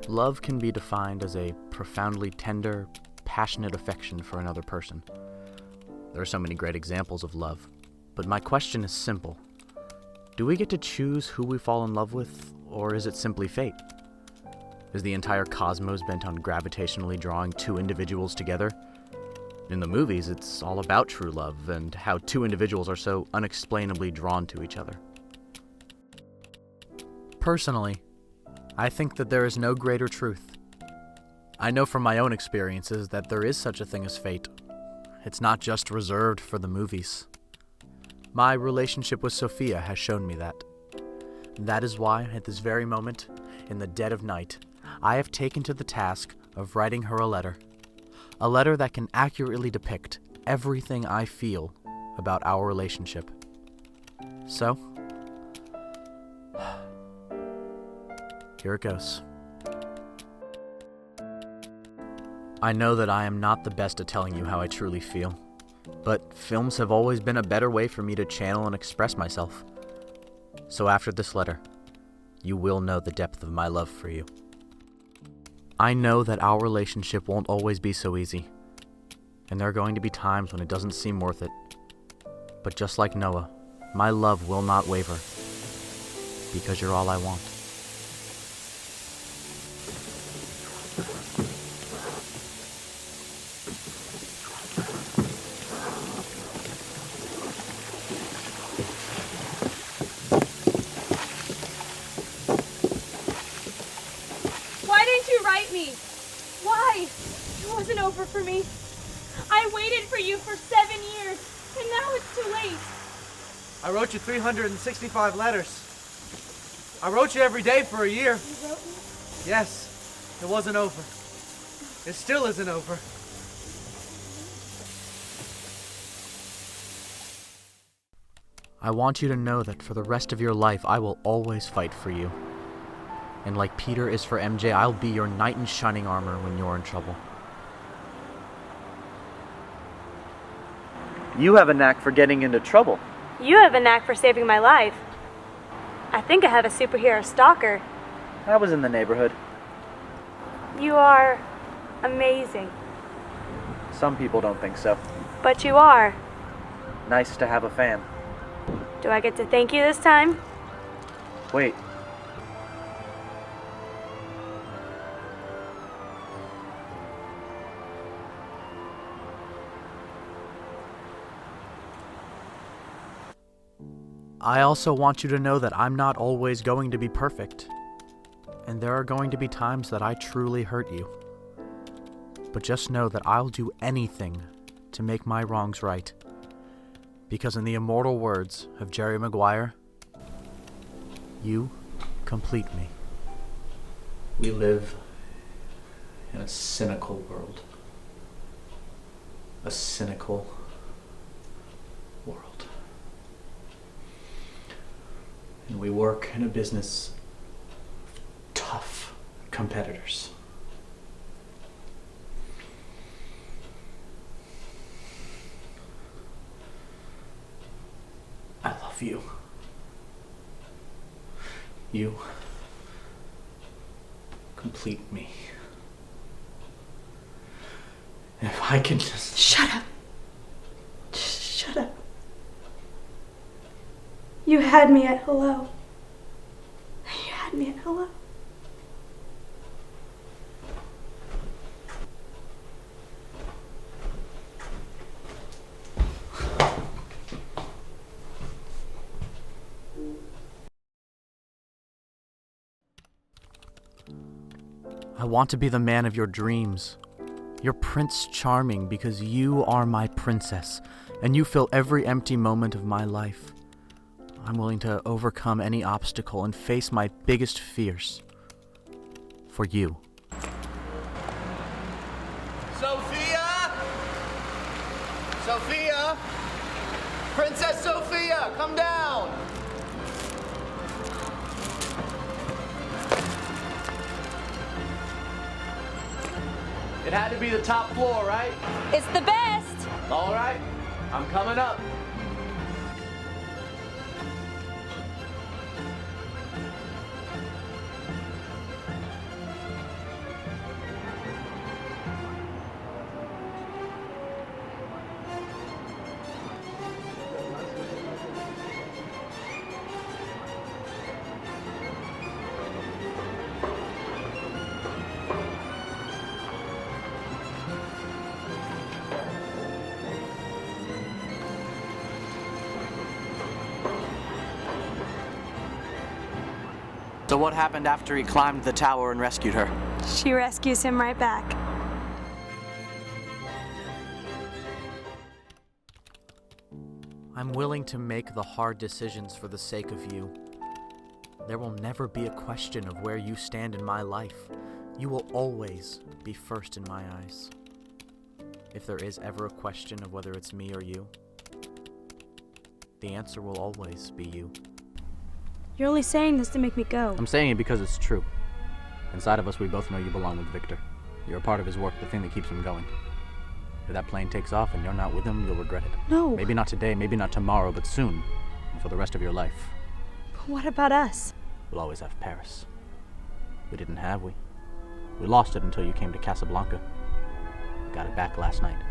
Love can be defined as a profoundly tender, passionate affection for another person. There are so many great examples of love, but my question is simple. Do we get to choose who we fall in love with, or is it simply fate? Is the entire cosmos bent on gravitationally drawing two individuals together? In the movies, it's all about true love and how two individuals are so unexplainably drawn to each other. Personally, I think that there is no greater truth. I know from my own experiences that there is such a thing as fate. It's not just reserved for the movies. My relationship with Sophia has shown me that. That is why, at this very moment, in the dead of night, I have taken to the task of writing her a letter. A letter that can accurately depict everything I feel about our relationship. So, here it goes. I know that I am not the best at telling you how I truly feel, but films have always been a better way for me to channel and express myself. So after this letter, you will know the depth of my love for you. I know that our relationship won't always be so easy, and there are going to be times when it doesn't seem worth it. But just like Noah, my love will not waver, because you're all I want. Why didn't you write me? Why? It wasn't over for me. I waited for you for 7 years, and now it's too late. I wrote you 365 letters. I wrote you every day for a year. You wrote me? Yes, it wasn't over. It still isn't over. I want you to know that for the rest of your life, I will always fight for you. And like Peter is for MJ, I'll be your knight in shining armor when you're in trouble. You have a knack for getting into trouble. You have a knack for saving my life. I think I have a superhero stalker. I was in the neighborhood. You are amazing. Some people don't think so. But you are. Nice to have a fan. Do I get to thank you this time? Wait. I also want you to know that I'm not always going to be perfect. And there are going to be times that I truly hurt you. But just know that I'll do anything to make my wrongs right. Because in the immortal words of Jerry Maguire, you complete me. We live in a cynical world. A cynical world. And we work in a business of tough competitors. I love you. You complete me. If I can just... Shut up. Shut up. You had me at hello. You had me at hello. I want to be the man of your dreams. Your Prince Charming, because you are my princess, and you fill every empty moment of my life. I'm willing to overcome any obstacle and face my biggest fears. For you. Sophia! Sophia! Princess Sophia, come down! It had to be the top floor, right? It's the best. All right, I'm coming up. So what happened after he climbed the tower and rescued her? She rescues him right back. I'm willing to make the hard decisions for the sake of you. There will never be a question of where you stand in my life. You will always be first in my eyes. If there is ever a question of whether it's me or you, the answer will always be you. You're only saying this to make me go. I'm saying it because it's true. Inside of us, we both know you belong with Victor. You're a part of his work, the thing that keeps him going. If that plane takes off and you're not with him, you'll regret it. No. Maybe not today, maybe not tomorrow, but soon, and for the rest of your life. But what about us? We'll always have Paris. We didn't have, we lost it until you came to Casablanca. Got it back last night.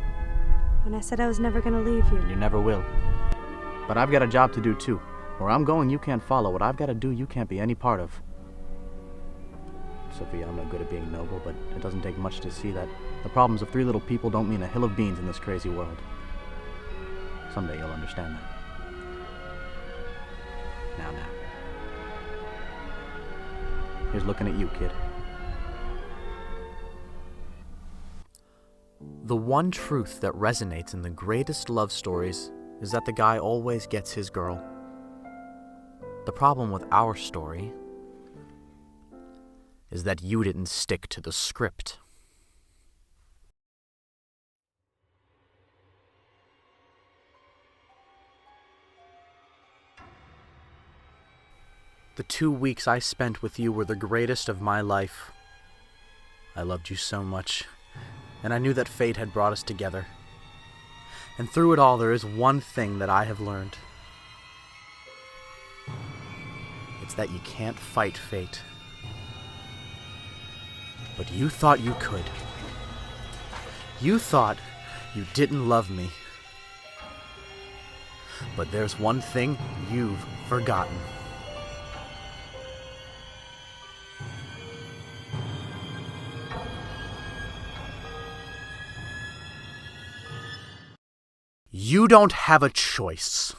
When I said I was never gonna leave you. And you never will. But I've got a job to do too. Where I'm going, you can't follow. What I've got to do, you can't be any part of. Sophia, I'm no good at being noble, but it doesn't take much to see that the problems of three little people don't mean a hill of beans in this crazy world. Someday you'll understand that. Now. Here's looking at you, kid. The one truth that resonates in the greatest love stories is that the guy always gets his girl. The problem with our story is that you didn't stick to the script. The 2 weeks I spent with you were the greatest of my life. I loved you so much, and I knew that fate had brought us together. And through it all, there is one thing that I have learned. It's that you can't fight fate. But you thought you could. You thought you didn't love me. But there's one thing you've forgotten. You don't have a choice.